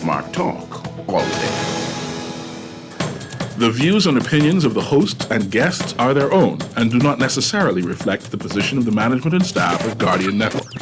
Smart Talk all day. The views and opinions of the hosts and guests are their own and do not necessarily reflect the position of the management and staff of Guardian Network.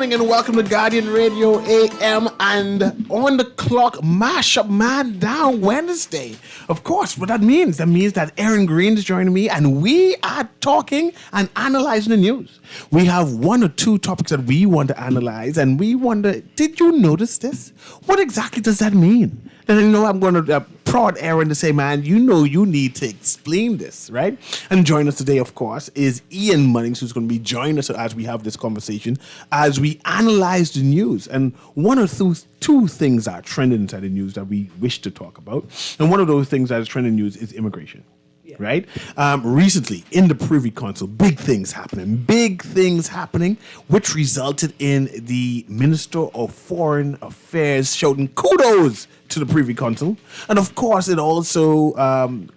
And welcome to Guardian Radio AM and on the clock mashup man down Wednesday. Of course, what that means that Aaron Green is joining me and we are talking and analyzing the news. We have one or two topics that we want to analyze and we wonder, did you notice this? What exactly does that mean? And I'm going to prod Aaron to say, man, you need to explain this, right? And join us today, of course, is Ian Munnings, who's going to be joining us as we have this conversation, as we analyze the news. And one or two things are trending inside the news that we wish to talk about. And one of those things that is trending news is immigration. Yeah. Right? Recently, in the Privy Council, big things happening, which resulted in the Minister of Foreign Affairs shouting kudos to the Privy Council. And of course, it also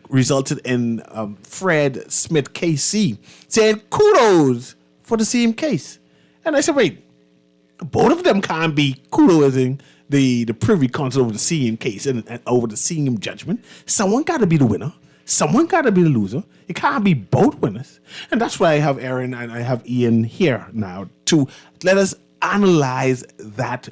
resulted in Fred Smith KC saying kudos for the same case. And I said, wait, both of them can't be kudos the Privy Council over the same case and over the same judgment. Someone got to be the winner. Someone got to be the loser. It can't be both winners. And that's why I have Aaron and I have Ian here now to let us analyze that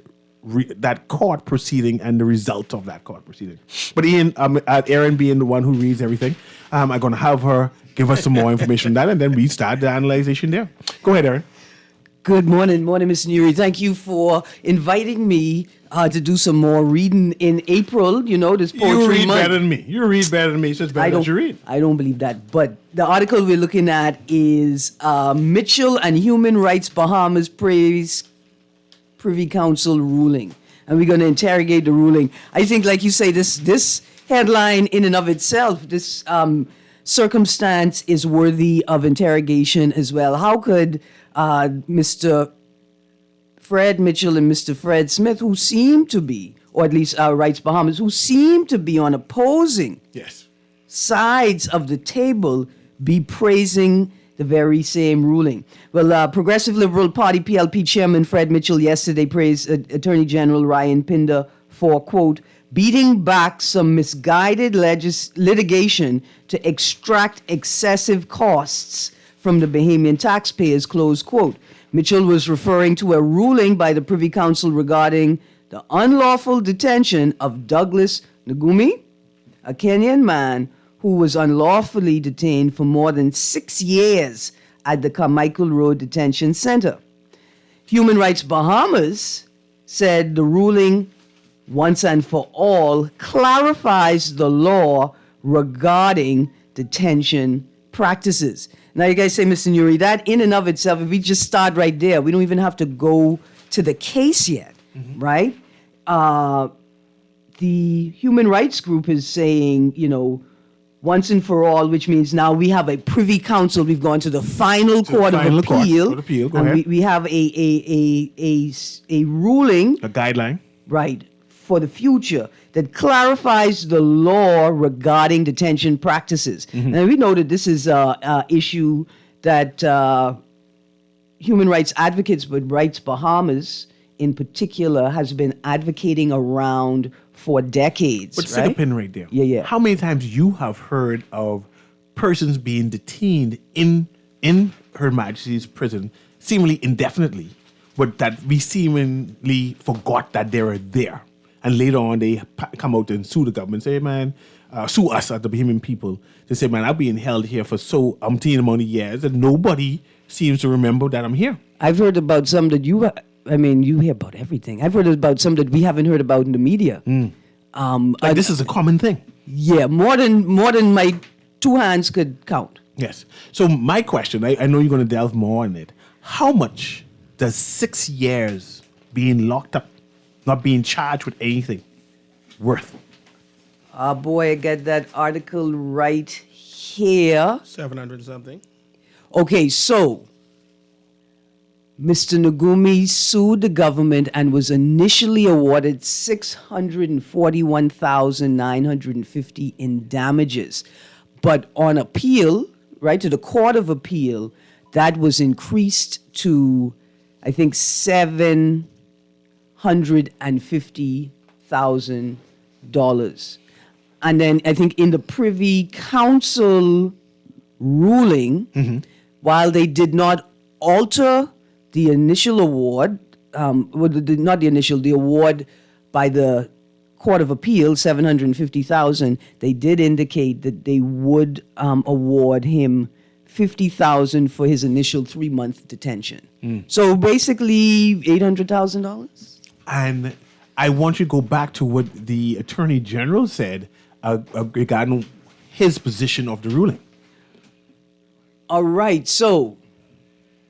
court proceeding and the result of that court proceeding. But Ian, Aaron being the one who reads everything, I'm going to have her give us some more information on that, and then we start the analyzation there. Go ahead, Aaron. Good morning, Ms. Newry. Thank you for inviting me to do some more reading in April. This poetry month. You read better than me. So it's better that you read. I don't believe that. But the article we're looking at is Mitchell and Human Rights Bahamas praise Privy Council ruling. And we're going to interrogate the ruling. I think, like you say, this headline in and of itself, this circumstance is worthy of interrogation as well. How could Mr. Fred Mitchell and Mr. Fred Smith, who seem to be, or at least Rights Bahamas, who seem to be on opposing sides of the table, be praising the very same ruling? Well, Progressive Liberal Party PLP Chairman Fred Mitchell yesterday praised Attorney General Ryan Pinder for, quote, beating back some misguided litigation to extract excessive costs from the Bahamian taxpayers, close quote. Mitchell was referring to a ruling by the Privy Council regarding the unlawful detention of Douglas Ngumi, a Kenyan man who was unlawfully detained for more than 6 years at the Carmichael Road Detention Center. Human Rights Bahamas said the ruling, once and for all, clarifies the law regarding detention practices. Now, you guys say, Mr. Newry, that in and of itself, if we just start right there, we don't even have to go to the case yet, right? The human rights group is saying, once and for all, which means now we have a Privy Council. We've gone to the final court of appeal. Go ahead. We have a ruling. A guideline. Right. For the future that clarifies the law regarding detention practices. And we know that this is an issue that human rights advocates, but Rights Bahamas in particular, has been advocating around for decades. But stick a pin right there. Yeah. How many times you have heard of persons being detained in Her Majesty's prison seemingly indefinitely, but that we seemingly forgot that they were there? And later on, they come out and sue the government, say, man, sue us as the Bahamian people. They say, man, I've been held here for so umpteen amount of years, and nobody seems to remember that I'm here. I've heard about some that you hear about everything. I've heard about some that we haven't heard about in the media. This is a common thing. Yeah, more than my two hands could count. Yes. So my question, I know you're going to delve more on it. How much does 6 years being locked up, not being charged with anything, worth? Boy, I got that article right here. 700 something. Okay, so Mr. Nagumi sued the government and was initially awarded $641,950 in damages. But on appeal, right, to the Court of Appeal, that was increased to, I think, $750,000. And then I think in the Privy Council ruling, while they did not alter the initial award, the award by the Court of Appeal, $750,000, they did indicate that they would award him $50,000 for his initial 3-month detention. So basically $800,000. And I want you to go back to what the Attorney General said regarding his position of the ruling. All right, so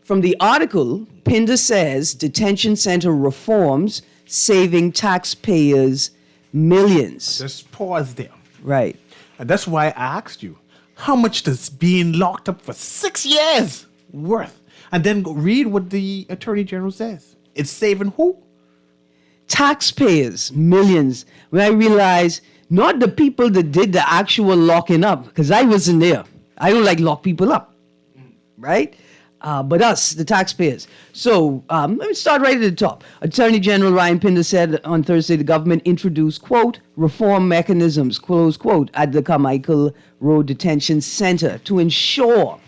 from the article, Pinder says detention center reforms saving taxpayers millions. Just pause there. Right. And that's why I asked you, how much does being locked up for 6 years worth? And then go read what the Attorney General says. It's saving who? Taxpayers, millions. When I realized not the people that did the actual locking up, because I wasn't there. I don't like lock people up, right? But us, the taxpayers. So let me start right at the top. Attorney General Ryan Pinder said on Thursday the government introduced, quote, reform mechanisms, close quote, at the Carmichael Road Detention Center to ensure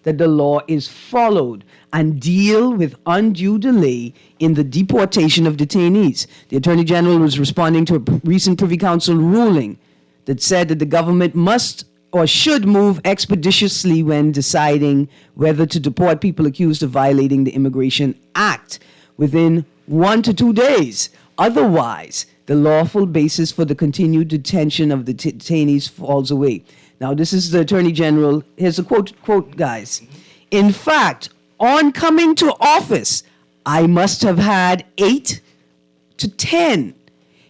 that the law is followed and deal with undue delay in the deportation of detainees. The Attorney General was responding to a recent Privy Council ruling that said that the government must or should move expeditiously when deciding whether to deport people accused of violating the Immigration Act within 1 to 2 days. Otherwise, the lawful basis for the continued detention of the detainees falls away. Now, this is the Attorney General. Here's a quote, guys. In fact, on coming to office, I must have had 8 to 10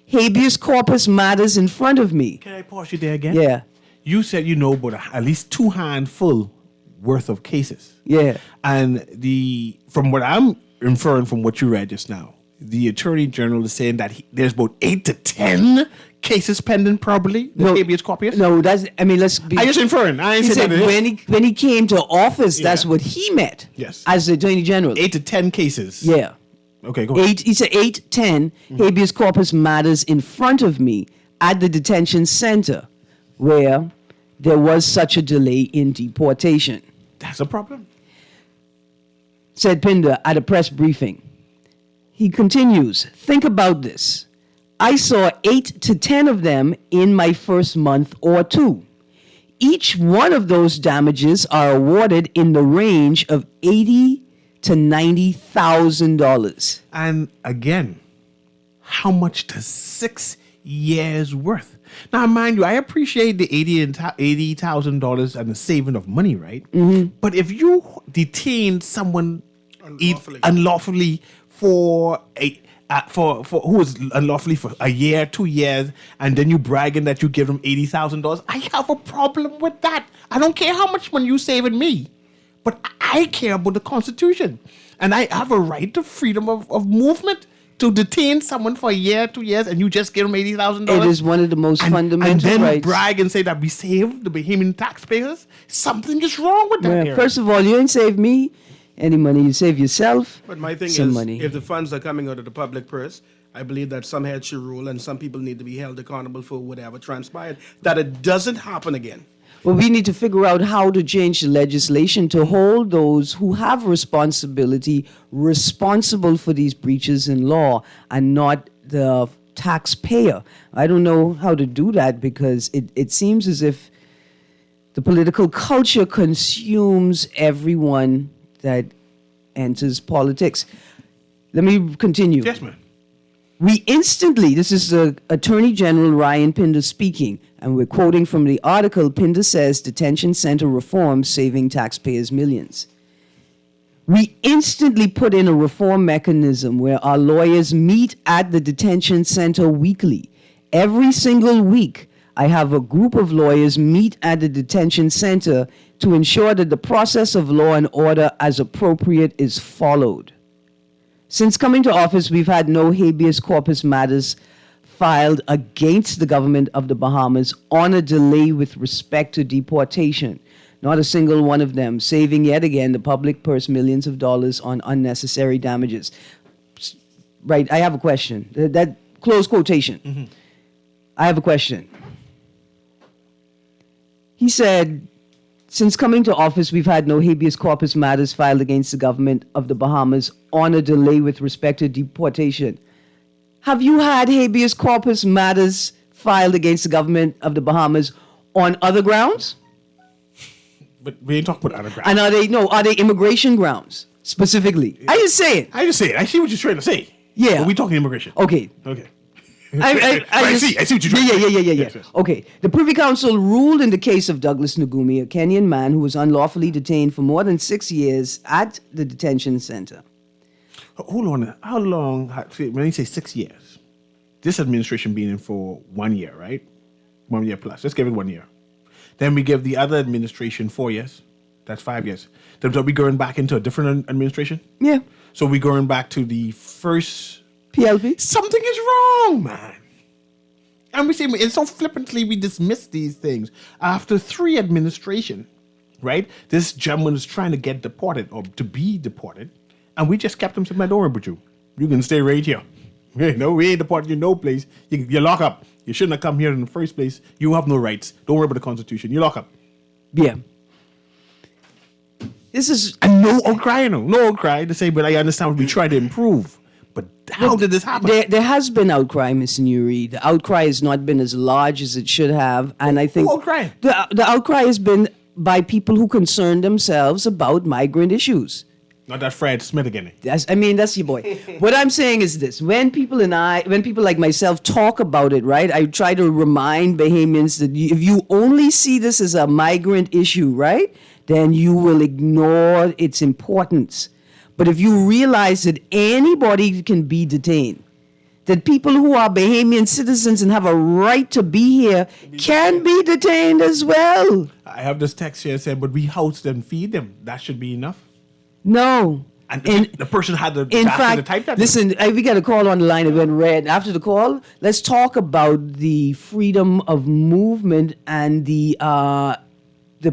habeas corpus matters in front of me. Can I pause you there again? Yeah. You said you know about at least 2 handful worth of cases. Yeah. And from what I'm inferring from what you read just now, the Attorney General is saying that there's about 8 to 10 cases pending, probably. The habeas corpus. No, let's be. I just inferring. I ain't He saying said that. when he came to office, that's Yeah. what he meant. Yes. As the Attorney General. 8 to 10 cases. Yeah. Okay, go ahead. He said 8, 10 habeas corpus matters in front of me at the detention center where there was such a delay in deportation, That's a problem. said Pinder at a press briefing. He continues, think about this. I saw 8 to 10 of them in my first month or 2. Each one of those damages are awarded in the range of $80,000 to $90,000. And again, how much does 6 years worth? Now, mind you, I appreciate the $80,000 and the saving of money, right? Mm-hmm. But if you detain someone unlawfully for who was unlawfully for a year, 2 years, and then you bragging that you give them $80,000, I have a problem with that. I don't care how much money you saving me, but I care about the Constitution, and I have a right to freedom of movement. To detain someone for a year, 2 years, and you just give them $80,000. It is one of the most fundamental and then rights. brag and say that we saved the Bahamian taxpayers. Something is wrong with that. Well, first of all, you ain't save me any money. You save yourself. But my thing some is, money. if the funds are coming out of the public purse, I believe that some heads should rule and some people need to be held accountable for whatever transpired, that it doesn't happen again. Well, we need to figure out how to change the legislation to hold those who have responsibility responsible for these breaches in law and not the taxpayer. I don't know how to do that because it seems as if the political culture consumes everyone that enters politics. Let me continue. Yes, ma'am. We instantly, this is Attorney General Ryan Pinder speaking, and we're quoting from the article. Pinder says detention center reform saving taxpayers millions. We instantly put in a reform mechanism where our lawyers meet at the detention center weekly. Every single week, I have a group of lawyers meet at the detention center to ensure that the process of law and order as appropriate is followed. Since coming to office, we've had no habeas corpus matters filed against the government of the Bahamas on a delay with respect to deportation. Not a single one of them, saving yet again the public purse millions of dollars on unnecessary damages. Right, I have a question. That close quotation. I have a question. He said, since coming to office, we've had no habeas corpus matters filed against the government of the Bahamas on a delay with respect to deportation. Have you had habeas corpus matters filed against the government of the Bahamas on other grounds? But we ain't talking about other grounds. And are they immigration grounds specifically? I just say it. I just say it. I see what you're trying to say. Yeah. But we talking immigration. Okay. Okay. I see what you're trying yeah, to say. yeah. Yes, yes. Okay. The Privy Council ruled in the case of Douglas Ngumi, a Kenyan man who was unlawfully detained for more than 6 years at the detention center. Hold on. How long, when you say 6 years, this administration being in for 1 year, right? 1 year plus. Let's give it 1 year. Then we give the other administration 4 years. That's 5 years. Then are we going back into a different administration? Yeah. So we going back to the first... PLP? Something is wrong, man. And we say, and so flippantly we dismiss these things. After 3 administration, right? This gentleman is trying to get deported or to be deported. And we just kept him saying, man, don't worry about you. You can stay right here. No, we ain't deporting you no place. You lock up. You shouldn't have come here in the first place. You have no rights. Don't worry about the Constitution. You lock up. Yeah. This is... And no outcry, no outcry to say, but I understand we try to improve. But how did this happen? There has been outcry, Mr. Newry. The outcry has not been as large as it should have. And I think... Who outcry? The outcry has been by people who concern themselves about migrant issues. Not that Fred Smith again. That's your boy. What I'm saying is this: when people like myself talk about it, right? I try to remind Bahamians that if you only see this as a migrant issue, right, then you will ignore its importance. But if you realize that anybody can be detained, that people who are Bahamian citizens and have a right to be here can be detained as well. I have this text here saying, but we house them, feed them. That should be enough. No. And the person had the in fact, to type that. Listen, we got a call on the line that went red. After the call, let's talk about the freedom of movement and the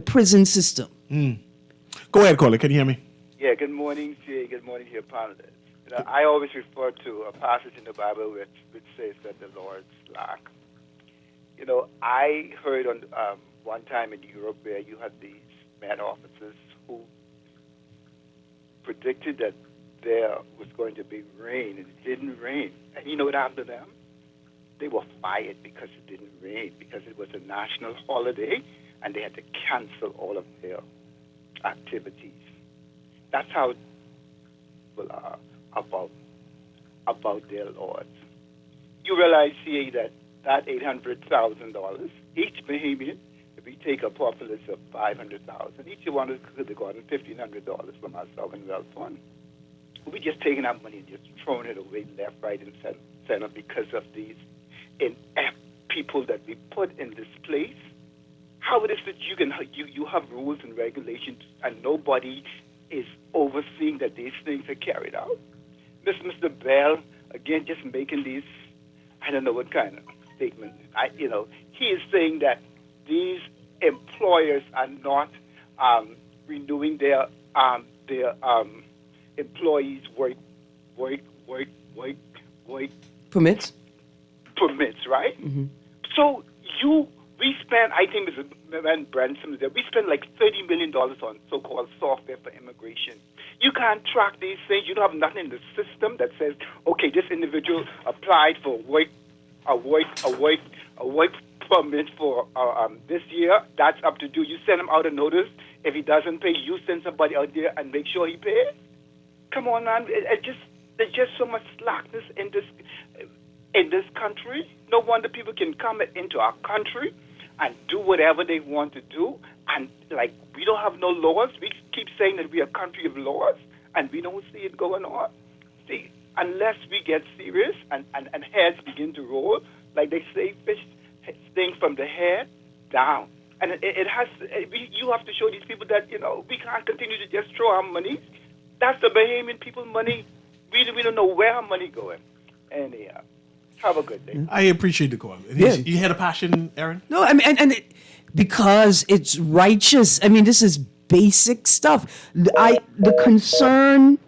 prison system. Go ahead, caller. Can you hear me? Yeah, good morning, Jay. Good morning to your panelists. I always refer to a passage in the Bible which says that the Lord's lack. I heard on one time in Europe where you had these Met officers who predicted that there was going to be rain, and it didn't rain. And you know what happened to them? They were fired because it didn't rain, because it was a national holiday, and they had to cancel all of their activities. That's how people are about their lords. You realize here that $800,000 each Bahamian, if we take a populace of 500,000, each one could have gotten $1,500 from our sovereign wealth fund. We're just taking that money and just throwing it away left, right, and center because of these inept people that we put in this place. How it is that you have rules and regulations and nobody is overseeing that these things are carried out? Mr. Bell, again, just making these, I don't know what kind of statement. He is saying that these employers are not renewing their employees' work Permits, right? Mm-hmm. So we spend, I think Mr. Branson, we spend like $30 million on so-called software for immigration. You can't track these things. You don't have nothing in the system that says, okay, this individual applied for a work permit for this year. That's up to you. You send him out a notice. If he doesn't pay, you send somebody out there and make sure he pays. Come on, man. There's just so much slackness in this country. No wonder people can come into our country and do whatever they want to do. And, we don't have no laws. We keep saying that we are a country of laws, and we don't see it going on. See, unless we get serious and heads begin to roll, like they say, thing from the head down. And you have to show these people that, we can't continue to just throw our money. That's the Bahamian people's money. We don't know where our money going. Anyhow, have a good day. I appreciate the call. Yeah. You had a passion, Aaron? No, I mean, because it's righteous. I mean, this is basic stuff. The concern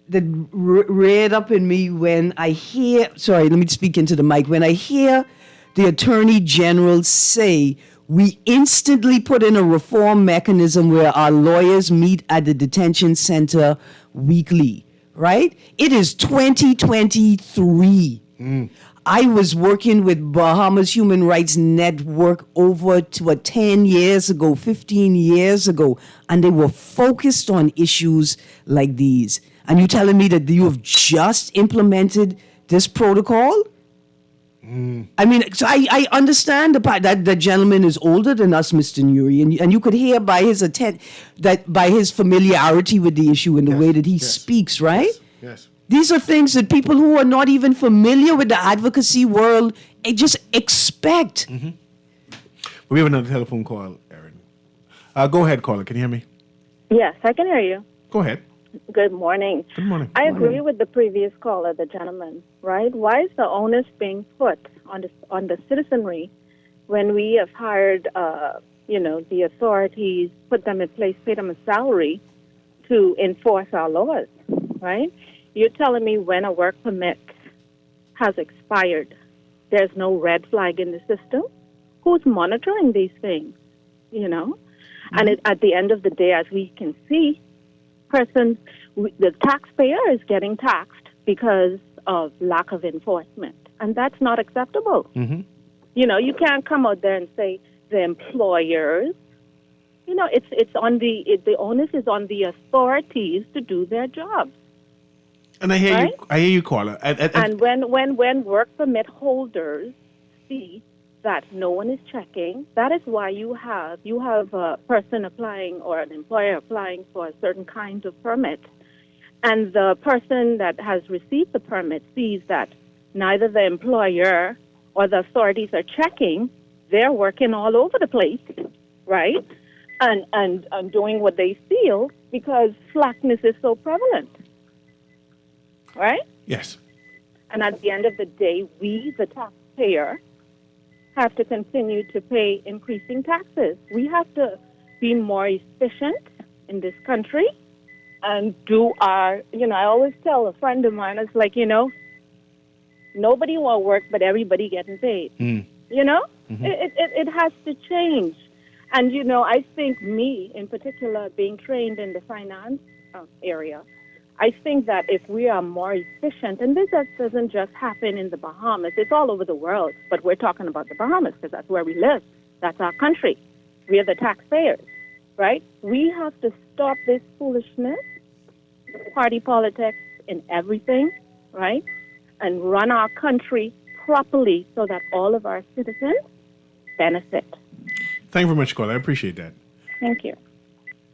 that reared up in me when I hear. Sorry, let me speak into the mic. When I hear the Attorney General say, we instantly put in a reform mechanism where our lawyers meet at the detention center weekly, right? It is 2023. I was working with Bahamas Human Rights Network over 10 years ago, 15 years ago, and they were focused on issues like these. And you're telling me that you have just implemented this protocol? I mean, so I understand the part that the gentleman is older than us, Mr. Newry, and you could hear by his by his familiarity with the issue and the way that he speaks, right? Yes. These are things that people who are not even familiar with the advocacy world just expect. We have another telephone call, Aaron. Go ahead, caller. Can you hear me? Yes, I can hear you. Go ahead. Good morning. Good morning. I agree with the previous caller, the gentleman, right? Why is the onus being put on the citizenry when we have hired, the authorities, put them in place, pay them a salary to enforce our laws, right? You're telling me when a work permit has expired, there's no red flag in the system? Who's monitoring these things, And at the end of the day, as we can see, the taxpayer is getting taxed because of lack of enforcement, and that's not acceptable. You can't come out there and say the employers. It's on the onus is on the authorities to do their job. And I hear right? you. I hear you, caller. And when work permit holders see that no one is checking, that is why you have a person applying or an employer applying for a certain kind of permit, and the person that has received the permit sees that neither the employer or the authorities are checking, they're working all over the place, right? And doing what they feel because slackness is so prevalent, right? Yes. And at the end of the day, we, the taxpayer, have to continue to pay increasing taxes. We have to be more efficient in this country and do our, I always tell a friend of mine, it's like, nobody want to work, but everybody getting paid. It has to change. And, I think me, in particular, being trained in the finance area, I think that if we are more efficient, and this doesn't just happen in the Bahamas, it's all over the world, but we're talking about the Bahamas because that's where we live. That's our country. We are the taxpayers, right? We have to stop this foolishness, party politics in everything, right? And run our country properly so that all of our citizens benefit. Thank you very much, caller. I appreciate that. Thank you.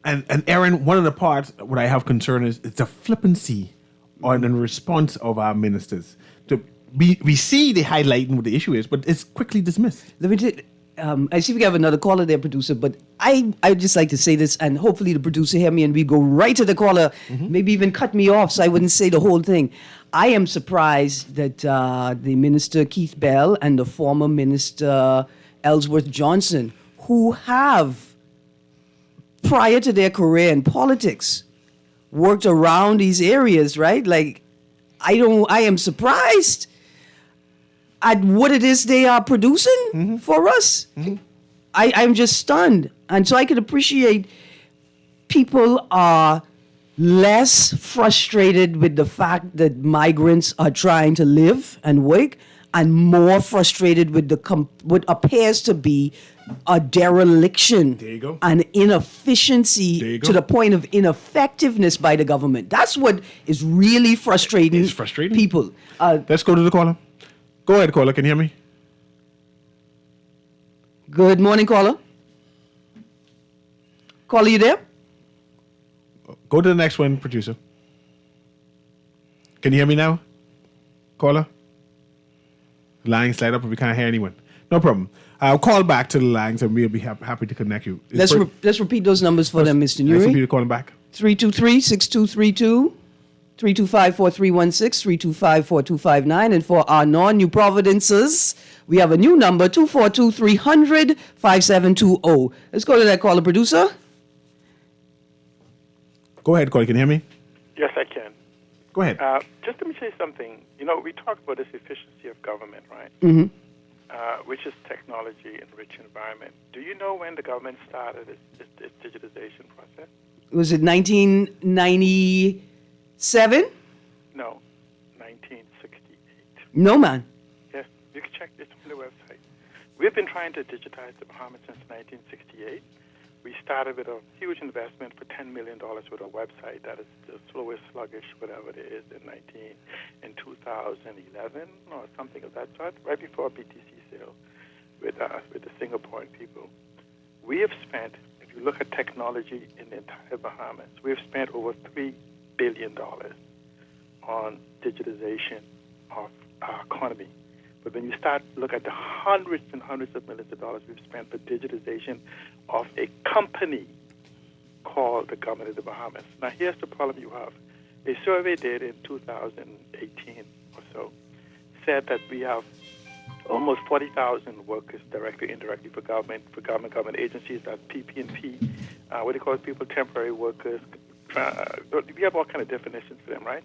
And Aaron, one of the parts what I have concern is it's the flippancy on the response of our ministers. We see the highlighting what the issue is, but it's quickly dismissed. Let me I see we have another caller there, producer, but I would just like to say this, and hopefully the producer hear me and we go right to the caller, maybe even cut me off so I wouldn't say the whole thing. I am surprised that the Minister Keith Bell and the former Minister Ellsworth Johnson, who have, prior to their career in politics, worked around these areas, right? Like, I am surprised at what it is they are producing for us. I'm just stunned. And so I can appreciate people are less frustrated with the fact that migrants are trying to live and work, and more frustrated with what appears to be a dereliction There you go. and There inefficiency you go. to the point of ineffectiveness by the government. That's what is really frustrating, It's frustrating. people. Let's go to the caller. Go ahead, caller. Can you hear me? Good morning, caller. Caller, you there? Go to the next one, producer. Can you hear me now? Caller? Line slide up if we can't hear anyone. No problem. I'll call back to the lines and we'll be happy to connect you. Let's repeat those numbers for them, Mr. Nice of you Newry. to calling back. 323-6232, 325-4316, 325-4259. And for our non-New Providences, we have a new number, 242-300-5720. Let's go to that caller, producer. Go ahead, caller. Can you hear me? Yes, I can. Go ahead. Just let me say something. We talk about this efficiency of government, right? Which is technology-enriched environment. Do you know when the government started its digitization process? Was it 1997? No, 1968. No, man. Yes, you can check this on the website. We've been trying to digitize the Bahamas since 1968. We started with a huge investment for $10 million with a website that is the slowest, sluggish, whatever it is, in 2011 or something of that sort, right before BTC sale with the Singaporean people. We have spent, if you look at technology in the entire Bahamas, we have spent over $3 billion on digitization of our economy. But when you start to look at the hundreds and hundreds of millions of dollars we've spent for digitization of a company called the Government of the Bahamas. Now, here's the problem you have. A survey did in 2018 or so said that we have almost 40,000 workers directly, indirectly for government agencies. That's PP&P. What do you call it? People, temporary workers. We have all kind of definitions for them, right?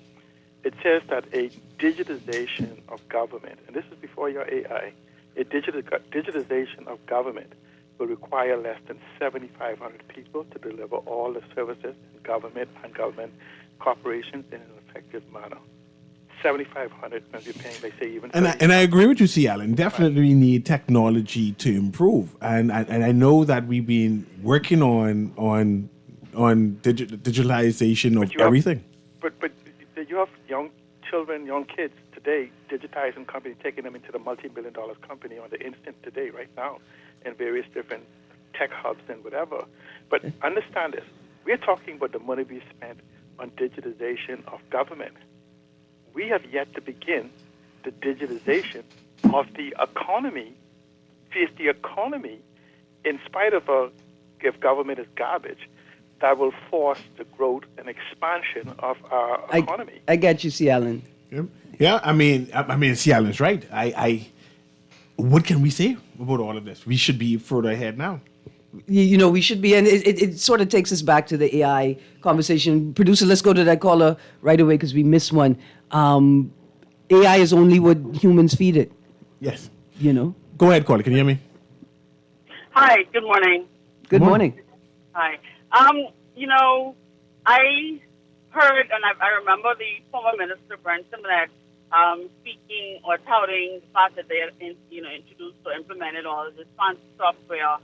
It says that a digitization of government, and this is before your AI, a digitization of government will require less than 7,500 people to deliver all the services in government and government corporations in an effective manner. 7,500 when you're paying, like, say, even... And I agree with you, C. Allen. Definitely need technology to improve. And I know that we've been working on digitalization of everything. But you have young children, young kids today digitizing companies, taking them into the multi-billion-dollar company on the instant today, right now, in various different tech hubs and whatever. But understand this. We're talking about the money we spent on digitization of government. We have yet to begin the digitization of the economy. If the economy, in spite of if government is garbage, that will force the growth and expansion of our economy. I get you, C. Allen. Yeah, I mean, C. Allen's right. What can we say about all of this? We should be further ahead now. We should be, and it sort of takes us back to the AI conversation. Producer, let's go to that caller right away because we missed one. AI is only what humans feed it. Yes. Go ahead, caller. Can you hear me? Hi, good morning. Good morning. Hi. I heard, and I remember the former Minister Brent Simlet speaking or touting the fact that they had introduced or implemented all of this fancy software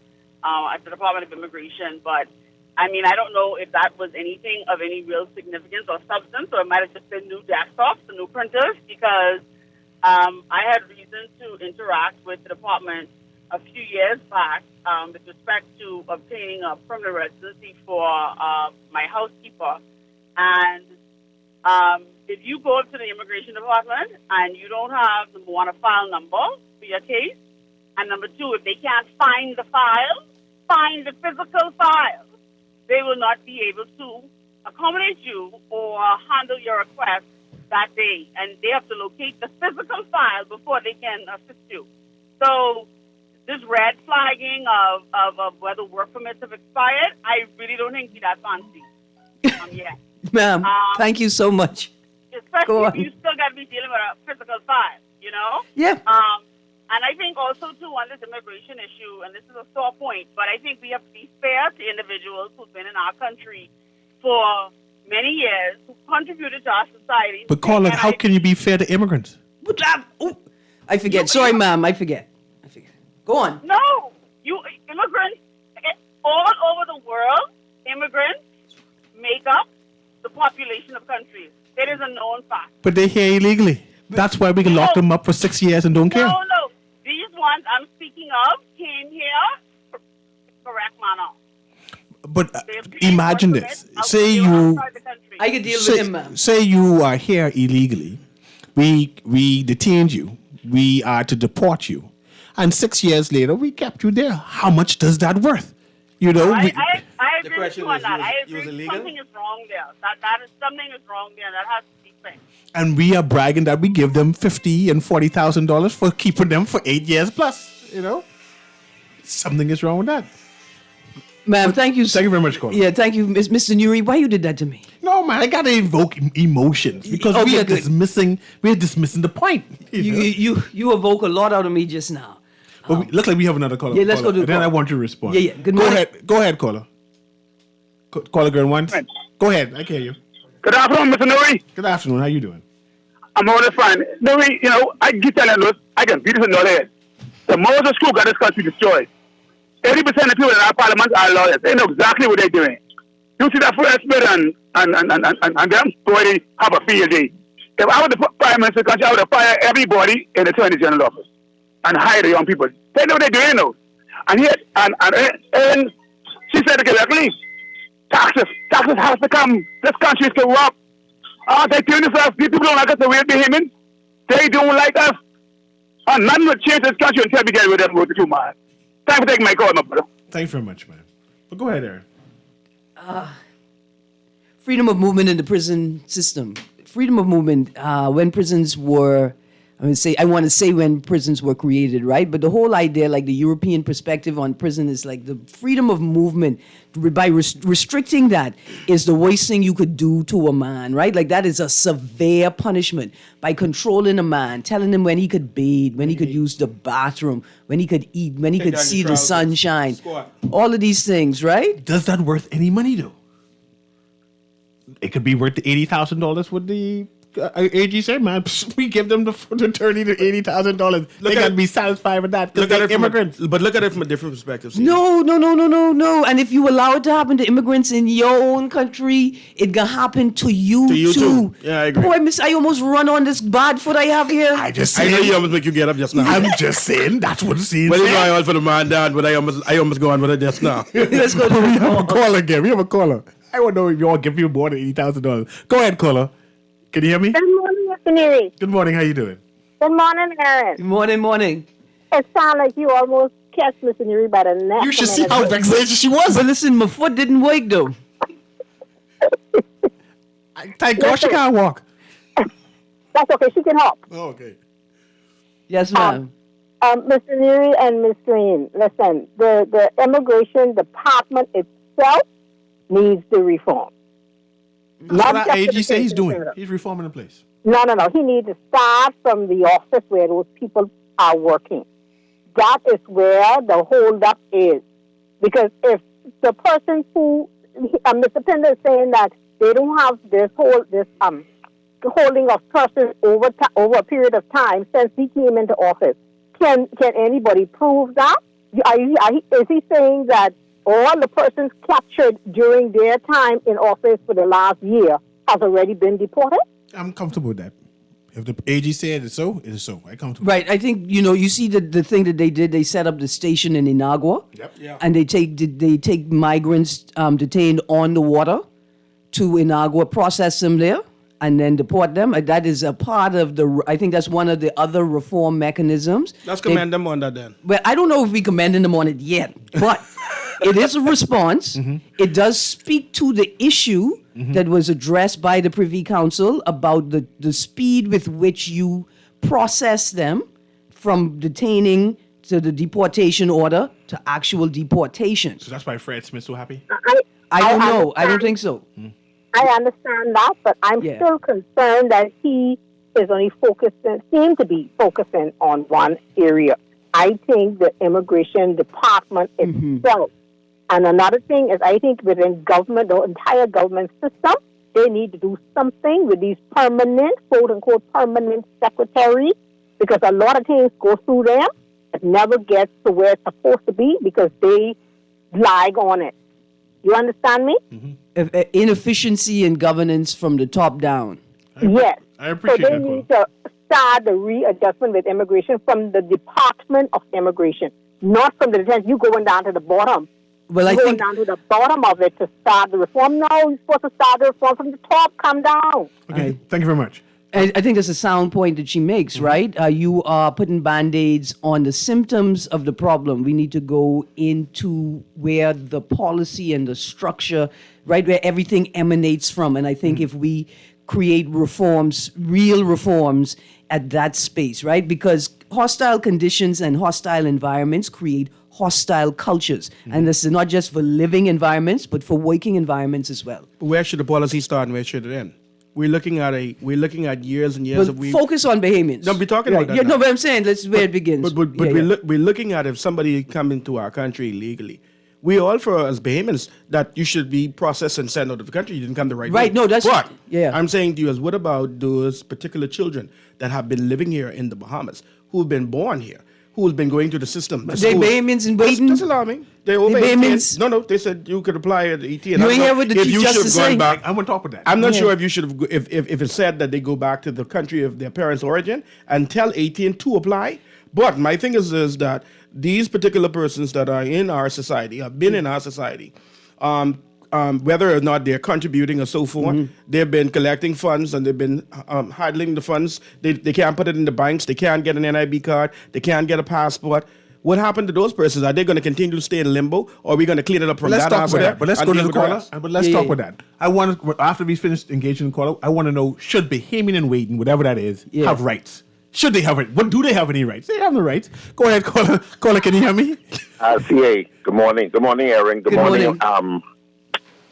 at the Department of Immigration. But, I don't know if that was anything of any real significance or substance, or it might have just been new desktops and new printers, because I had reason to interact with the department a few years back with respect to obtaining a permanent residency for my housekeeper. And if you go to the immigration department and you don't have, number one, a file number for your case, and number two, if they can't find the file, find the physical file, they will not be able to accommodate you or handle your request that day. And they have to locate the physical file before they can assist you. So this red flagging of whether work permits have expired, I really don't think it's that fancy. Yeah. Ma'am, thank you so much. Especially if you still got to be dealing with a physical file, Yeah. And I think also, too, on this immigration issue, and this is a sore point, but I think we have to be fair to individuals who've been in our country for many years, who contributed to our society. But caller, how can you be fair to immigrants? I forget. Sorry, ma'am. I forget. Go on. No. Immigrants, all over the world, immigrants make up the population of countries. It is a known fact. But they're here illegally. That's why we can lock them up for 6 years and don't care. No. These ones I'm speaking of came here for correct manner. But imagine this. Say I could deal with him, ma'am. Say you are here illegally. We detained you. We are to deport you. and 6 years later we kept you there. How much does that worth? You know, I we, agree with question you on is, that. I was agree illegal? something is wrong there. That is something is wrong there. That has to be fixed. and we are bragging that we give them $50,000 and $40,000 for keeping them for 8 years plus. You know, something is wrong with that. Ma'am, thank you. Thank you very much, Cole. Yeah, thank you, Mr. Newry. Why you did that to me? No, man, I gotta invoke emotions because we Okay, are good. dismissing. We are dismissing the point. You know? You evoke a lot out of me just now. But we, looks like we have another caller. Yeah, let's go to the And then caller. I want you to respond. Yeah, yeah. Good morning. Go ahead, caller. Caller girl once. Go ahead. I hear you. Good afternoon, Mr. Newry. Good afternoon. How you doing? I'm all fine. Newry, you know, I keep telling those, I can beat this in knowledge. The morals of school got this country destroyed. 80% of people in our parliament are lawyers. They know exactly what they're doing. You see that First Smith and them, boy, they have a field day. If I was the Prime Minister of the country, I would have fired everybody in the Attorney General office and hire the young people. They know what they're doing, though. And yet, and she said it correctly. Taxes have to come. This country is corrupt. They doing this us. These people don't like us the way they're behaving. They don't like us. And nothing will change this country until we get rid of them with the 2 miles. Thanks for taking my call, my brother. Thanks very much, man. But go ahead, Aaron. Freedom of movement in the prison system. Freedom of movement when prisons were, I want to say when prisons were created, right? But the whole idea, like the European perspective on prison is like the freedom of movement, by restricting that is the worst thing you could do to a man, right? Like that is a severe punishment by controlling a man, telling him when he could bathe, when he could use the bathroom, when he could eat, when he could down see your the trousers, sunshine. squat. All of these things, right? Does that worth any money, though? It could be worth the $80,000 with the AG said, man. We give them the attorney the $80,000. They at gotta it- be satisfied with that because Look at they're it from immigrants. but look at it from a different perspective. see. No. And if you allow it to happen to immigrants in your own country, it gonna happen to you, To you too. Yeah, I agree. Boy, miss, I almost run on this bad foot I have here. I just I know saying. you almost make you get up just now. I'm just saying that's what the scene Well, you know I said. all for the man down, but I almost go on with it just now. Let's go to We the have a call. caller again. We have a caller. I want to know if you all give you more than $80,000. Go ahead, caller. Can you hear me? Good morning, Mr. Newry. Good morning. How you doing? Good morning, Aaron. Morning. It sounds like you almost catch Mr. Newry by the neck. You should a see minute how ago. vexed she was. But listen, my foot didn't work though. Thank God she can't walk. That's okay. She can help. Oh, okay. Yes, ma'am. Mr. Newry and Ms. Green, listen, the immigration department itself needs to reform. That's what just our the AG say he's doing. Detention Center. He's reforming the place. No. He needs to start from the office where those people are working. That is where the holdup is. Because if the person who, Mr. Pender is saying that they don't have this holding of persons over a period of time since he came into office. Can anybody prove that? Is he saying that all the persons captured during their time in office for the last year has already been deported? I'm comfortable with that. If the AG said it's so, it is so. I'm comfortable. Right. I think you see the thing that they did. They set up the station in Inagua. Yep. Yeah. And they take migrants detained on the water to Inagua, process them there, and then deport them. That is a part of I think that's one of the other reform mechanisms. Let's commend them on that then. Well, I don't know if we commending them on it yet, but it is a response. It does speak to the issue that was addressed by the Privy Council about the speed with which you process them from detaining to the deportation order to actual deportation. So that's why Fred Smith's so happy. I don't know. I don't understand- think so. I understand that, but I'm Yeah. still concerned that he is only seem to be focusing on one area. I think the immigration department itself. And another thing is, I think within government, the entire government system, they need to do something with these permanent, quote unquote, permanent secretaries, because a lot of things go through them. It never gets to where it's supposed to be because they lag on it. You understand me? Inefficiency in governance from the top down. Yes. I appreciate so they that, need to start the readjustment with immigration from the Department of Immigration, not from the detention. You going down to the bottom. Well, I You're going think down to the bottom of it to start the reform. No, you're supposed to start the reform from the top. Come down. Okay. Aye. Thank you very much. I think that's a sound point that she makes, right? You are putting band-aids on the symptoms of the problem. We need to go into where the policy and the structure, right, where everything emanates from. And I think if we create reforms, real reforms at that space, right? Because hostile conditions and hostile environments create hostile cultures. And this is not just for living environments, but for working environments as well. Where should the policy start and where should it end? We're looking at years and years But of we. focus on Bahamians. No, we're talking about that Yeah, now. no, but I'm saying that's where it begins. But Yeah, yeah. we're looking at if somebody come into our country illegally. We all for as Bahamians that you should be processed and sent out of the country. You didn't come the right way. Right, no, that's- But yeah. I'm saying to you is what about those particular children that have been living here in the Bahamas, who've been born here, who've been going through the system? the They school- Bahamians in waiting? Just allow me. They're over They 18. Bahamians- No, they said you could apply at 18. You I don't ain't know hear what the if Chief you should Justice have gone say? back. I'm on top of that. I'm not Yeah. sure if you should have, if it said that they go back to the country of their parents' origin until 18 to apply. But my thing is that these particular persons that are in our society, have been in our society, whether or not they're contributing or so forth, they've been collecting funds and they've been handling the funds. They can't put it in the banks. They can't get an NIB card. They can't get a passport. What happened to those persons? Are they going to continue to stay in limbo, or are we going to clean it up from Let's that talk about aspect that. But let's and go to deal the with the caller. rest? But let's Yeah, talk yeah. about that. I want to, after we finish engaging the caller, I want to know, should Bahamian and waiting, whatever that is, Yeah. have rights? Should they have it? What do they have any rights? They have no rights. Go ahead, caller. Caller, can you hear me? CA, good morning. Good morning, Aaron. Good, Good morning. morning.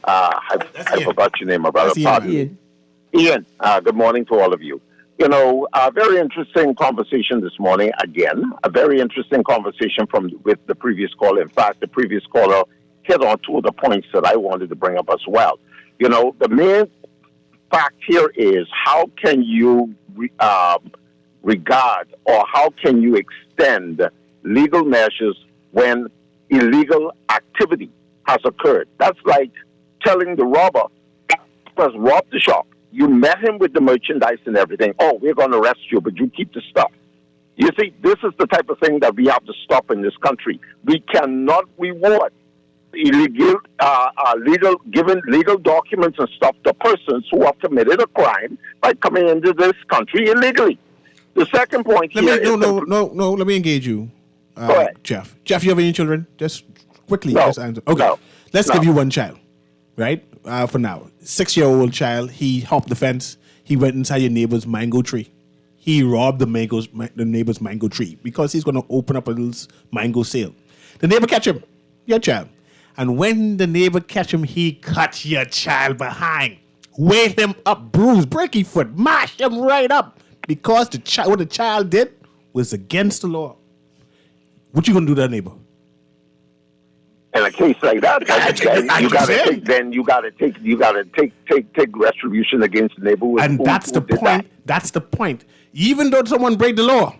I Ian. forgot your name, my brother. That's Ian, Pardon Yeah. me. Ian, good morning to all of you. You know, a very interesting conversation this morning. Again, a very interesting conversation with the previous caller. In fact, the previous caller hit on two of the points that I wanted to bring up as well. You know, the main fact here is how can you regard or how can you extend legal measures when illegal activity has occurred? That's like telling the robber has robbed the shop. You met him with the merchandise and everything. Oh, we're going to arrest you, but you keep the stuff. You see, this is the type of thing that we have to stop in this country. We cannot reward giving legal documents and stuff to persons who have committed a crime by coming into this country illegally. The second point Let here me, is no. Let me engage you, Go ahead. Jeff. Jeff, you have any children? Just quickly. No. Just answer. Okay. No. Let's No. give you one child, right? For now, 6-year-old child. He hopped the fence. He went inside your neighbor's mango tree. He robbed the neighbor's mango tree because he's going to open up a little mango sale. The neighbor catch him, your child. And when the neighbor catch him, he cut your child behind, weighed him up, bruised, break his foot, mashed him right up because what the child did was against the law. What you gonna do to that neighbor? in a case like that, you gotta take retribution against the neighbor. And that's the point. That. That's the point. Even though someone break the law,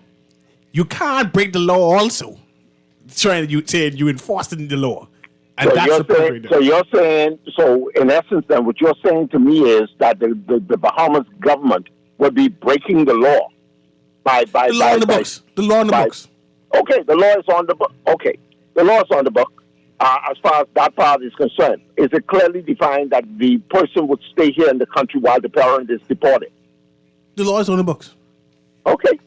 you can't break the law also. You enforcing the law. And So that's you're the point saying, right there. so you're saying, so in essence, then what you're saying to me is that the Bahamas government would be breaking the law by The law in the books. The law in the books. Okay, the law is on the book. Okay, the law is on the book. As far as that part is concerned, is it clearly defined that the person would stay here in the country while the parent is deported? The law is on the books. Okay.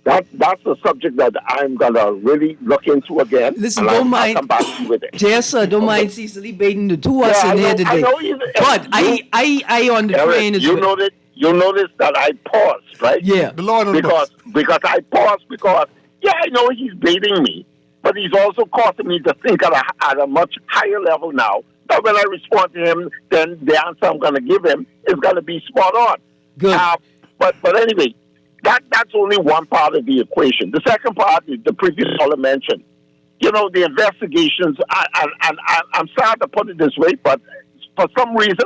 That's a subject that I'm gonna really look into again. Listen, and don't I'll mind- come back to you with it. Dear sir, don't mind Cecily baiting the two of us Yeah, in here I today. know you- But I on the Eric, train as you well. noticed that I paused, right? Yeah. The law is on the books. because I paused because I know he's baiting me, but he's also causing me to think at a much higher level now. That when I respond to him, then the answer I'm going to give him is going to be spot on. Good. But anyway, that's only one part of the equation. The second part is the previous caller mentioned. You know, the investigations, and I'm sorry to put it this way, but for some reason,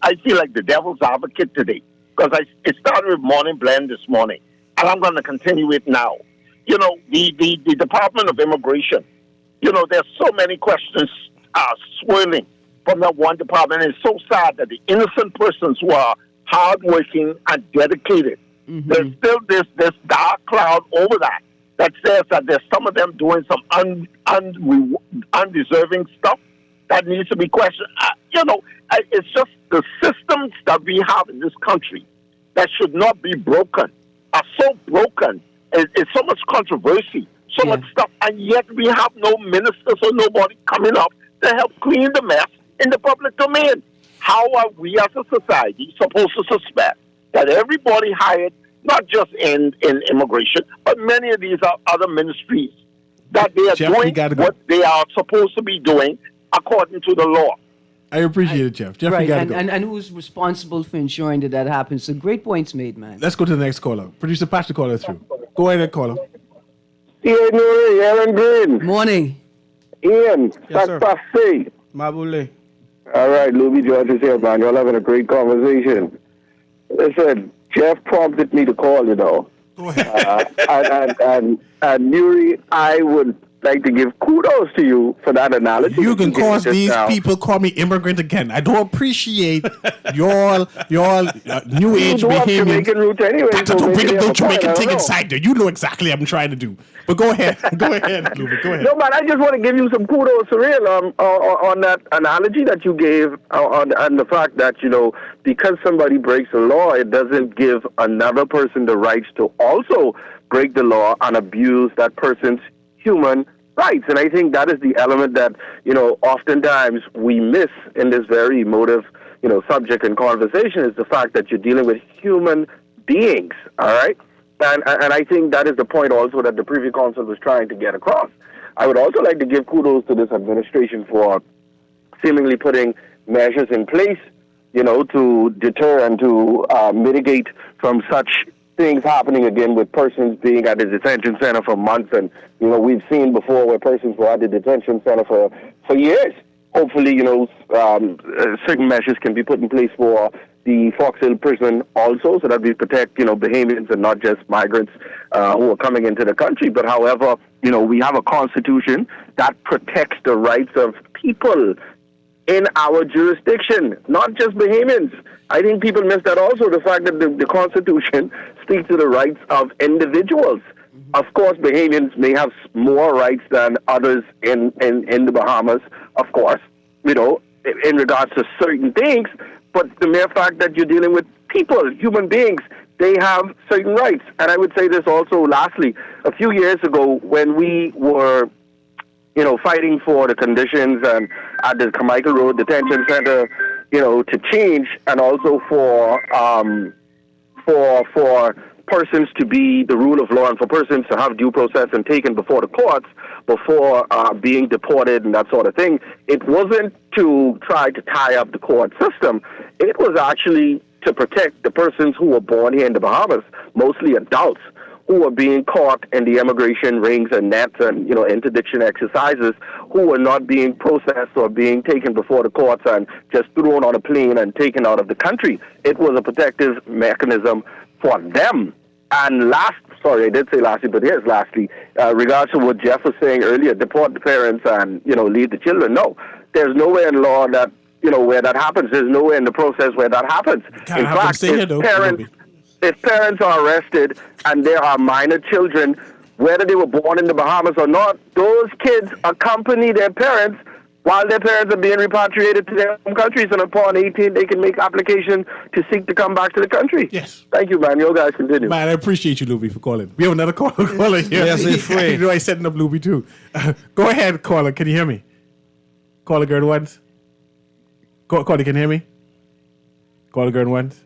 I feel like the devil's advocate today. Because it started with Morning Blend this morning, and I'm going to continue it now. You know, the Department of Immigration, you know, there's so many questions swirling from that one department. And it's so sad that the innocent persons who are hardworking and dedicated, there's still this dark cloud over that says that there's some of them doing some undeserving stuff that needs to be questioned. It's just the systems that we have in this country that should not be broken are so broken. It's so much controversy, so much stuff, and yet we have no ministers or nobody coming up to help clean the mess in the public domain. How are we as a society supposed to suspect that everybody hired, not just in immigration, but many of these are other ministries, that they are Jeff, doing what they are supposed to be doing according to the law? I appreciate it, Jeff. Jeff, right, we gotta and, go. and who's responsible for ensuring that happens? So great points made, man. Let's go to the next caller. Producer, patch the caller through. Go ahead, caller. Ian Newry, Aaron Green. Morning. Ian, Yes, sir. that's passé. Mabule. All right, Louis George is here, man. Y'all having a great conversation. Listen, Jeff prompted me to call, you know. Go ahead. And Newry, I would like to give kudos to you for that analogy. You can gave cause just these now. people call me immigrant again. I don't appreciate your new age You do have behavior. Jamaican roots anyway, so Don't bring maybe up they no have a point, Jamaican I thing don't know. inside there. You know exactly what I'm trying to do. But go ahead. Go ahead, Louis. Go ahead. No, man, I just want to give you some kudos for real on that analogy that you gave on the fact that, you know, because somebody breaks the law, it doesn't give another person the rights to also break the law and abuse that person's human rights. And I think that is the element that, you know, oftentimes we miss in this very emotive, you know, subject and conversation, is the fact that you're dealing with human beings, all right? And I think that is the point also that the Privy Council was trying to get across. I would also like to give kudos to this administration for seemingly putting measures in place, you know, to deter and to mitigate from such things happening again with persons being at the detention center for months. And, you know, we've seen before where persons were at the detention center for years. Hopefully, you know, certain measures can be put in place for the Fox Hill prison also, so that we protect, you know, Bahamians and not just migrants who are coming into the country. But however, you know, we have a constitution that protects the rights of people in our jurisdiction, not just Bahamians. I think people miss that also, the fact that the Constitution speaks to the rights of individuals. Of course, Bahamians may have more rights than others in the Bahamas, of course, you know, in regards to certain things, but the mere fact that you're dealing with people, human beings, they have certain rights. And I would say this also, lastly, a few years ago when we were, you know, fighting for the conditions and at the Carmichael Road Detention Center, you know, to change, and also for persons to be the rule of law and for persons to have due process and taken before the courts before being deported and that sort of thing. It wasn't to try to tie up the court system. It was actually to protect the persons who were born here in the Bahamas, mostly adults, who are being caught in the immigration rings and nets and, you know, interdiction exercises, who are not being processed or being taken before the courts and just thrown on a plane and taken out of the country. It was a protective mechanism for them. And lastly, regards to what Jeff was saying earlier, deport the parents and, you know, leave the children. No, there's nowhere in law that, you know, where that happens. There's nowhere in the process where that happens. In fact, if parents are arrested and there are minor children, whether they were born in the Bahamas or not, those kids accompany their parents while their parents are being repatriated to their home countries, and upon 18, they can make application to seek to come back to the country. Yes. Thank you, man. You guys continue. Man, I appreciate you, Louis, for calling. We have another caller here. Yes, it's free. You know, I setting up Louis too. Go ahead, caller. Can you hear me? Caller girl once. Caller, can you hear me? Caller girl once.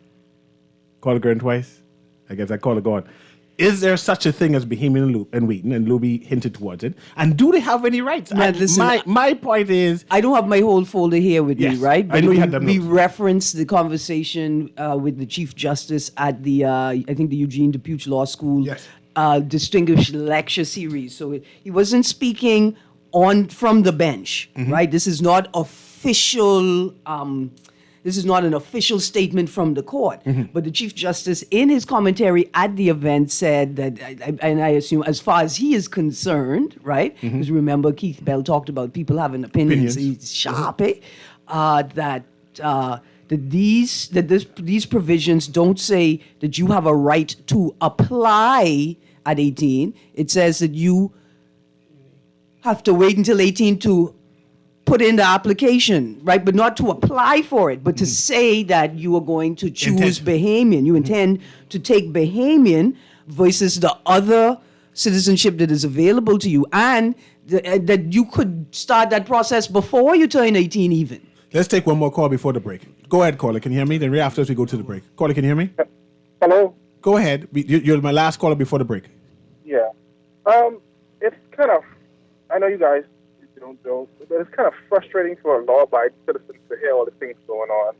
Caller girl twice. I guess I call it gone. Is there such a thing as Bahamian and Wheaton? And Louis hinted towards it. And do they have any rights? Man, listen, my point is, I don't have my whole folder here with Yes, me, right? I know you had them We notes. referenced the conversation with the Chief Justice at the, I think, the Eugene DePuche Law School Yes. Distinguished Lecture Series. So he wasn't speaking from the bench, right? This is not official. This is not an official statement from the court, but the Chief Justice, in his commentary at the event, said that, and I assume as far as he is concerned, right? Because remember, Keith Bell talked about people having opinions. He's sharp, that these provisions don't say that you have a right to apply at 18. It says that you have to wait until 18 to put in the application, right? But not to apply for it, but to say that you are going to choose Bahamian. You intend to take Bahamian versus the other citizenship that is available to you, and that you could start that process before you turn 18 even. Let's take one more call before the break. Go ahead, caller. Can you hear me? Then right after we go to the break. Caller, can you hear me? Hello? Go ahead. You're my last caller before the break. Yeah. It's kind of, I know you guys don't know, but it's kind of frustrating for a law-abiding citizen to hear all the things going on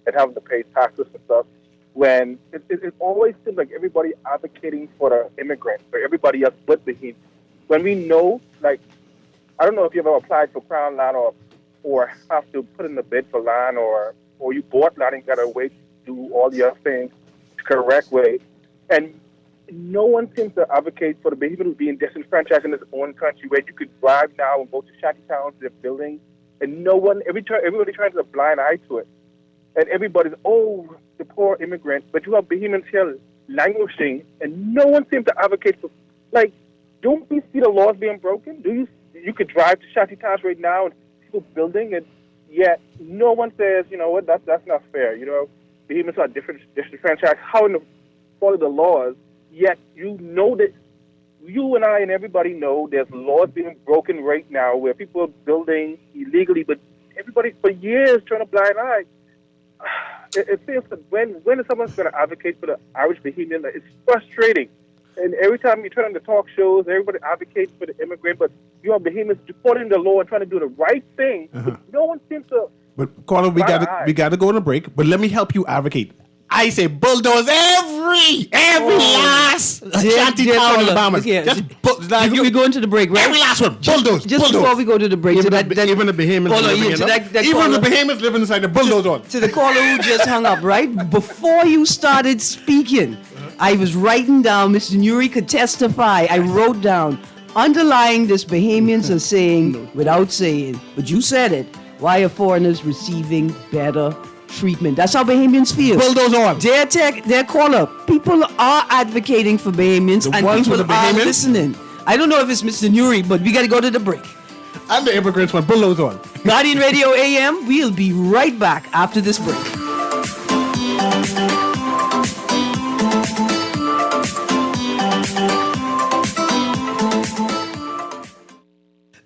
and having to pay taxes and stuff when it always seems like everybody advocating for the immigrants or everybody else but the Bahamians. When we know, like, I don't know if you've ever applied for Crown land or have to put in the bid for land or you bought land and got to wait to do all the other things the correct way. And no one seems to advocate for the Bahamians being disenfranchised in its own country where you could drive now and go to shantytowns, they're building, and everybody trying to a blind eye to it. And everybody's, the poor immigrant, but you have Bahamians here languishing, and no one seems to advocate for, like, don't we see the laws being broken? You could drive to shantytowns right now and people building, and yet no one says, you know what, that's not fair. You know, Bahamians are disenfranchised. How in the follow the laws? Yet you know that you and I and everybody know there's laws being broken right now where people are building illegally, but everybody for years turned a blind eye. It seems that when is someone going to advocate for the Irish Bahamian? It's frustrating. And every time you turn on the talk shows, everybody advocates for the immigrant, but you have Bahamians supporting the law and trying to do the right thing. No one seems to. But caller, we got to go on a break. But let me help you advocate. I say bulldoze every last shanty town in Alabama. We're going to the break, right? Every last one. Bulldoze. Just before we go to the break. Even the Bahamians even the Bahamians live inside the bulldoze on. To the caller who just hung up, right? Before you started speaking, I was writing down, Mr. Newry could testify. I wrote down, underlying this, Bahamians are saying, without saying, but you said it, why are foreigners receiving better treatment? That's how Bahamians feel. Bulldoze on. Their caller. People are advocating for Bahamians, and people are listening. I don't know if it's Mr. Newry, but we got to go to the break. And the immigrants want bulldoze on. Guardian Radio AM, we'll be right back after this break.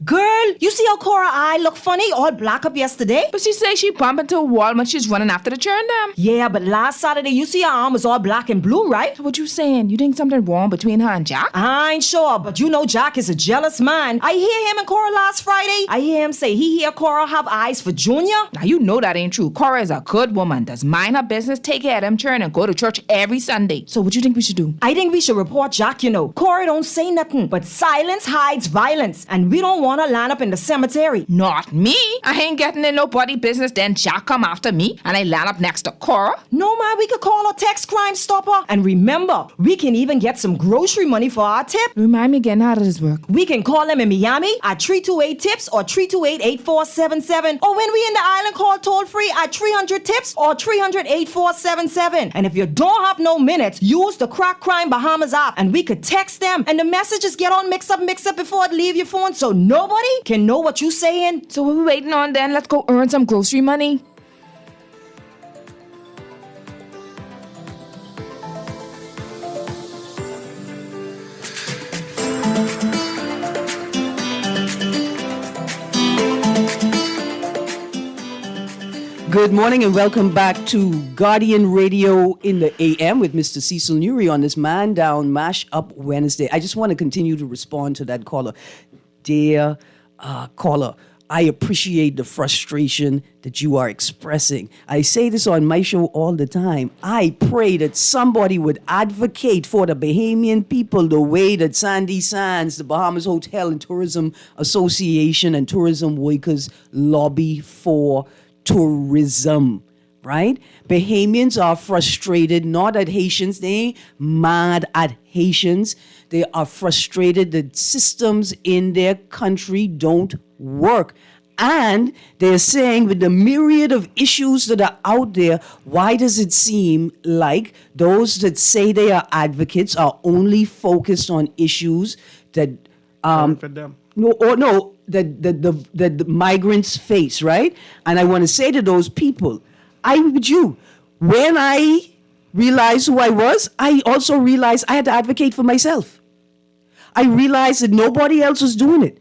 Girl, you see how Cora eye look funny, all black up yesterday? But she say she bumped into a wall when she's running after the churn them. Yeah, but last Saturday, you see her arm was all black and blue, right? So what you saying? You think something wrong between her and Jack? I ain't sure, but you know Jack is a jealous man. I hear him and Cora last Friday. I hear him say he hear Cora have eyes for Junior. Now you know that ain't true. Cora is a good woman, does mind her business, take care of them churn, and go to church every Sunday. So what you think we should do? I think we should report Jack, you know. Cora don't say nothing, but silence hides violence, and we don't want to line up in the cemetery. Not me. I ain't getting in nobody business. Then Jack come after me and I land up next to Cora. No, man, we could call a text crime stopper. And remember, we can even get some grocery money for our tip. Remind me again, how does this work? We can call them in Miami at 328-TIPS or 328-8477. Or when we in the island, call toll free at 300-TIPS or 300-8477. And if you don't have no minutes, use the Crack Crime Bahamas app and we could text them and the messages get all mixed up before it leave your phone so nobody can know what you saying. So what we waiting on then? Let's go earn some grocery money. Good morning and welcome back to Guardian Radio in the AM with Mr. Cecil Newry on this Man Down Mash Up Wednesday. I just want to continue to respond to that caller. Dear caller, I appreciate the frustration that you are expressing. I say this on my show all the time. I pray that somebody would advocate for the Bahamian people the way that Sandy Sands, the Bahamas Hotel and Tourism Association and tourism workers lobby for tourism, right? Bahamians are frustrated, not at Haitians. They ain't mad at Haitians. They are frustrated that systems in their country don't work. And they're saying with the myriad of issues that are out there, why does it seem like those that say they are advocates are only focused on issues that benefit them? No, the migrants face, right? And I want to say to those people, I'm with you. When I realized who I was, I also realized I had to advocate for myself. I realized that nobody else was doing it.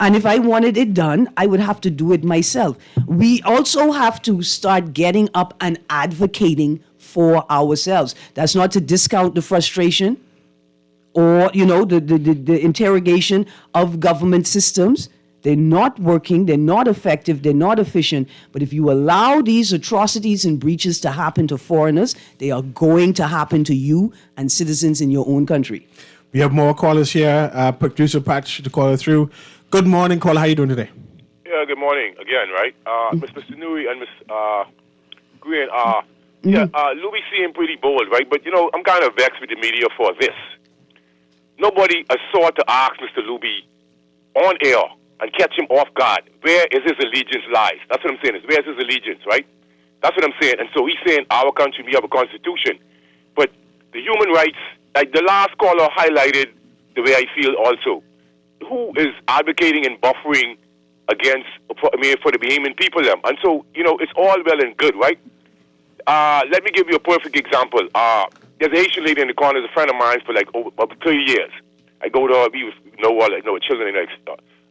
And if I wanted it done, I would have to do it myself. We also have to start getting up and advocating for ourselves. That's not to discount the frustration or, the interrogation of government systems. They're not working, they're not effective, they're not efficient. But if you allow these atrocities and breaches to happen to foreigners, they are going to happen to you and citizens in your own country. We have more callers here. Producer Patch to call her through. Good morning, caller. How you doing today? Yeah, good morning again, right? Mr. Newry and Ms. Green. Louis seemed pretty bold, right? But, I'm kind of vexed with the media for this. Nobody has sought to ask Mr. Luby on air and catch him off guard. Where is his allegiance lies? That's what I'm saying. Where's his allegiance, right? That's what I'm saying. And so he's saying our country, we have a constitution. But the human rights, like the last caller highlighted the way I feel also. Who is advocating and buffering against, for the Bahamian people? And so, it's all well and good, right? Let me give you a perfect example. There's a Haitian lady in the corner, is a friend of mine for like over 30 years. I go to her, we know children,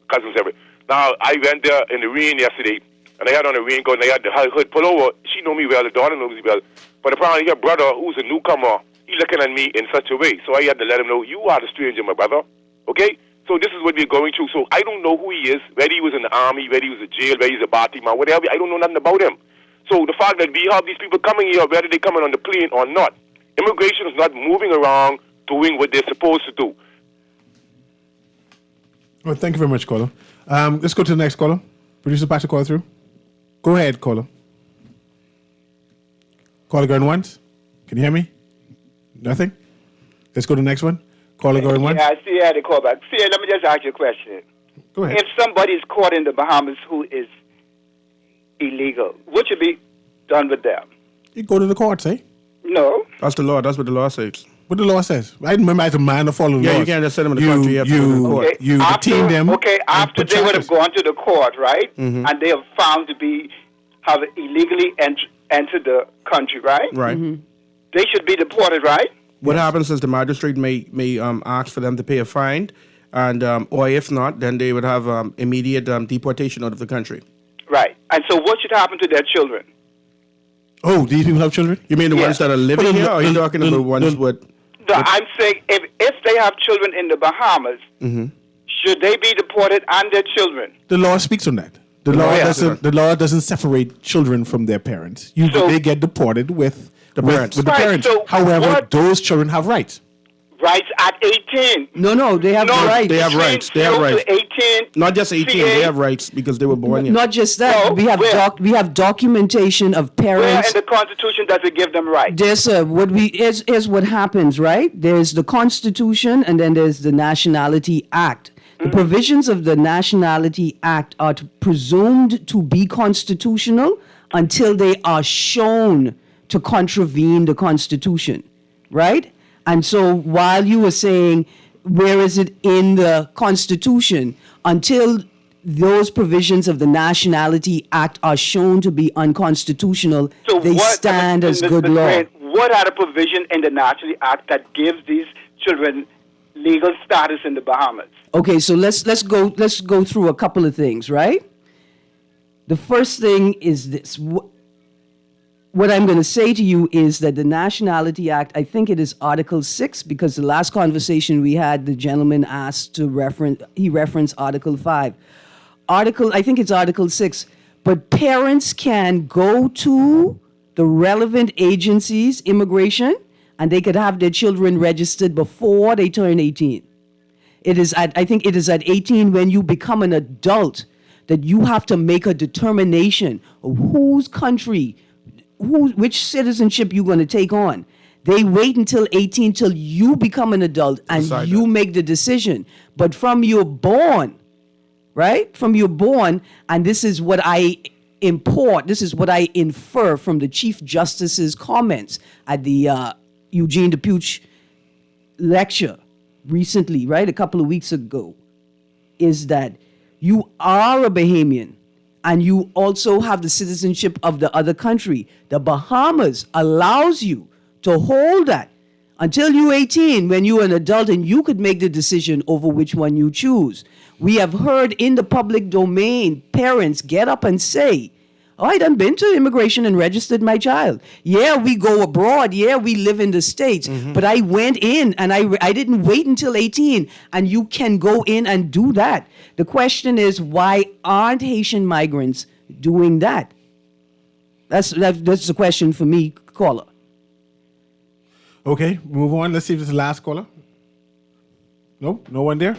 cousins, everything. Now, I went there in the rain yesterday, and I had on a raincoat, and I had the hood pull over. She know me well, the daughter knows me well. But apparently her brother, who's a newcomer, he looking at me in such a way. So I had to let him know, you are the stranger, my brother. Okay? So this is what we're going through. So I don't know who he is, whether he was in the army, whether he was in jail, whether he's a Batiman, whatever. I don't know nothing about him. So the fact that we have these people coming here, whether they're coming on the plane or not, immigration is not moving around doing what they're supposed to do. Well, thank you very much, caller. Let's go to the next caller. Producer Patrick, call through. Go ahead, caller. Caller going once. Can you hear me? Nothing? Let's go to the next one. Caller going once. Yeah, I see you had to call back. See, let me just ask you a question. Go ahead. If somebody's caught in the Bahamas who is illegal, what should be done with them? You go to the courts, eh? No. That's the law. That's what the law says. What the law says. I remember as a man to follow the law. Yeah, you can't just send them in the country. You have to go to the court. Okay, You detain them. Okay, after they would have gone to the court, right? Mm-hmm. And they have found to have illegally entered the country, right? Right. Mm-hmm. They should be deported, right? What happens is the magistrate may ask for them to pay a fine, and or if not, then they would have immediate deportation out of the country. Right. And so what should happen to their children? Oh, these people have children? You mean the Yeah. ones that are living Well, here, or are you talking about ones with... No, I'm saying if they have children in the Bahamas, Mm-hmm. should they be deported and their children? The law speaks on that. The law doesn't separate children from their parents. They get deported with the parents. With the Right, parents. so However, what- those children have rights. Rights at 18. No, they have rights. They have rights. They have Between rights. 0 to 18. Not just 18, CA. they have rights because they were born here. Not just that. No, we have where? we have documentation of Where parents. in the Constitution does it give them rights? There's here's what happens, right? There's the Constitution and then there's the Nationality Act. The provisions of the Nationality Act are presumed to be constitutional until they are shown to contravene the Constitution, right? And so while you were saying, where is it in the Constitution, until those provisions of the Nationality Act are shown to be unconstitutional, So they stand as good law. What are the provisions in the Nationality Act that gives these children legal status in the Bahamas? Okay, so let's go through a couple of things, right? The first thing is this. What I'm going to say to you is that the Nationality Act, I think it is Article 6, because the last conversation we had, the gentleman asked to referenced Article 5. I think it's Article 6. But parents can go to the relevant agencies, immigration, and they could have their children registered before they turn 18. I think it is at 18 when you become an adult that you have to make a determination of whose country, which citizenship you're going to take on. They wait until 18 till you become an adult and you make the decision. But from you're born, right? From you're born, and this is what I infer from the Chief Justice's comments at the Eugene DePuch lecture recently, right? A couple of weeks ago, is that you are a Bahamian and you also have the citizenship of the other country, the Bahamas allows you to hold that until you're 18, when you're an adult and you could make the decision over which one you choose. We have heard in the public domain parents get up and say, oh, I done been to immigration and registered my child. Yeah, we go abroad. Yeah, we live in the States. But I went in and I didn't wait until 18. And you can go in and do that. The question is, why aren't Haitian migrants doing that? That's the question for me, caller. Okay, move on. Let's see if this is the last caller. No one there?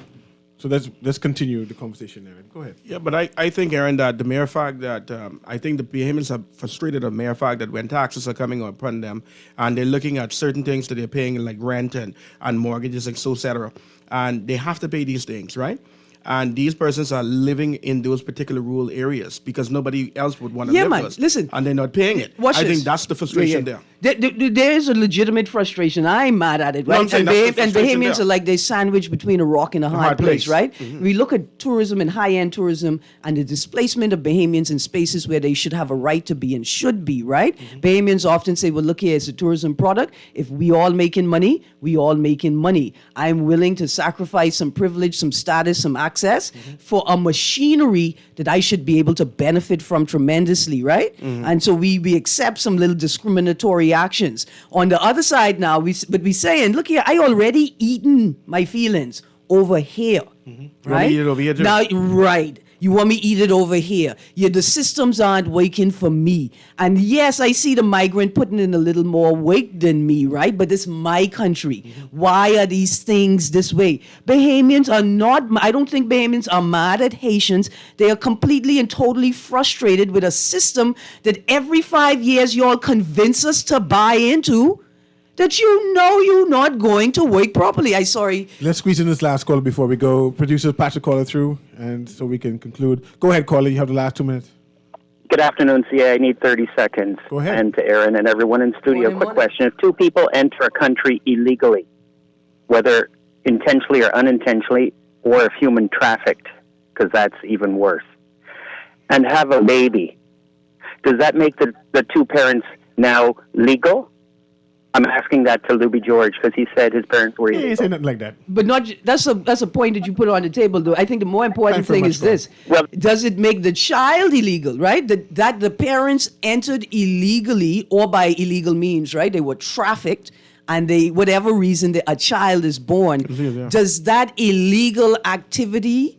So let's continue the conversation, Aaron. Go ahead. Yeah, but I think, Aaron, that the mere fact that I think the Bahamians are frustrated of the mere fact that when taxes are coming upon them and they're looking at certain things that they're paying like rent and mortgages, et cetera, and they have to pay these things, right? And these persons are living in those particular rural areas because nobody else would want to live man, with. Listen. And they're not paying it. I think that's the frustration there. There is a legitimate frustration. I'm mad at it, No, I'm right? saying And, that's the and frustration Bahamians there. are like they sandwiched between a rock and a hard place, right? We look at tourism and high-end tourism and the displacement of Bahamians in spaces where they should have a right to be and should be, right? Bahamians often say, well, look here, it's a tourism product. If we all making money, we all making money. I'm willing to sacrifice some privilege, some status, some access for a machinery that I should be able to benefit from tremendously, right? And so we accept some little discriminatory actions. On the other side now, we saying, look here, I already eaten my feelings over here, right? eat it over here too? Now, right. You want me to eat it over here. Yeah, the systems aren't working for me. And yes, I see the migrant putting in a little more weight than me, right? But it's my country. Why are these things this way? Bahamians are not, I don't think Bahamians are mad at Haitians. They are completely and totally frustrated with a system that every 5 years y'all convince us to buy into, that you know you're not going to work properly. Let's squeeze in this last caller before we go. Producer, patch the caller through, and so we can conclude. Go ahead, caller. You have the last 2 minutes. Good afternoon, CA. I need 30 seconds. Go ahead. And to Aaron and everyone in studio, quick question. If two people enter a country illegally, whether intentionally or unintentionally, or if human trafficked, because that's even worse, and have a baby, does that make the two parents now legal? I'm asking that to Luby George because he said his parents were He illegal. ain't saying nothing like that. But that's a point that you put on the table, though. I think the more important thing is this: does it make the child illegal, right? That the parents entered illegally or by illegal means, right? They were trafficked, and whatever reason a child is born. Does that illegal activity?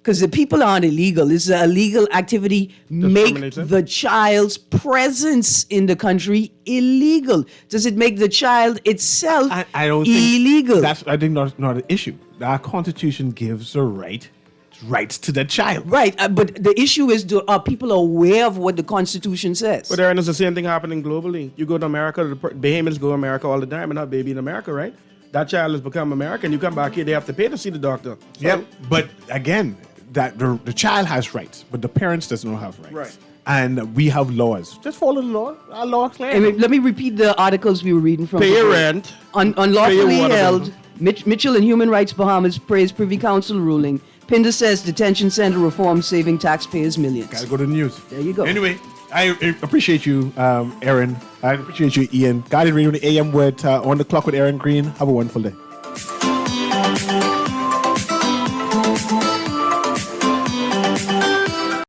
Because the people aren't illegal. It's an illegal activity. Make the child's presence in the country illegal. Does it make the child itself I don't illegal? Think I think not an issue. Our Constitution gives rights to the child. Right, but the issue is, are people aware of what the Constitution says? But Aaron, it's the same thing happening globally. You go to America, the Bahamians go to America all the time and have a baby in America, right? That child has become American. You come back here, they have to pay to see the doctor. So, Yep. But again, that the child has rights, but the parents does not have rights. Right. And we have laws. Just follow the law. Our law is clear. Let me repeat the articles we were reading from. Pay your rent. Unlawfully Pay your water held. bill. Mitchell and Human Rights Bahamas praise Privy Council ruling. Pinder says detention center reform saving taxpayers millions. Gotta go to the news. There you go. Anyway, I appreciate you, Aaron. I appreciate you, Ian. Guardian Radio on the AM with On the Clock with Aaron Green. Have a wonderful day.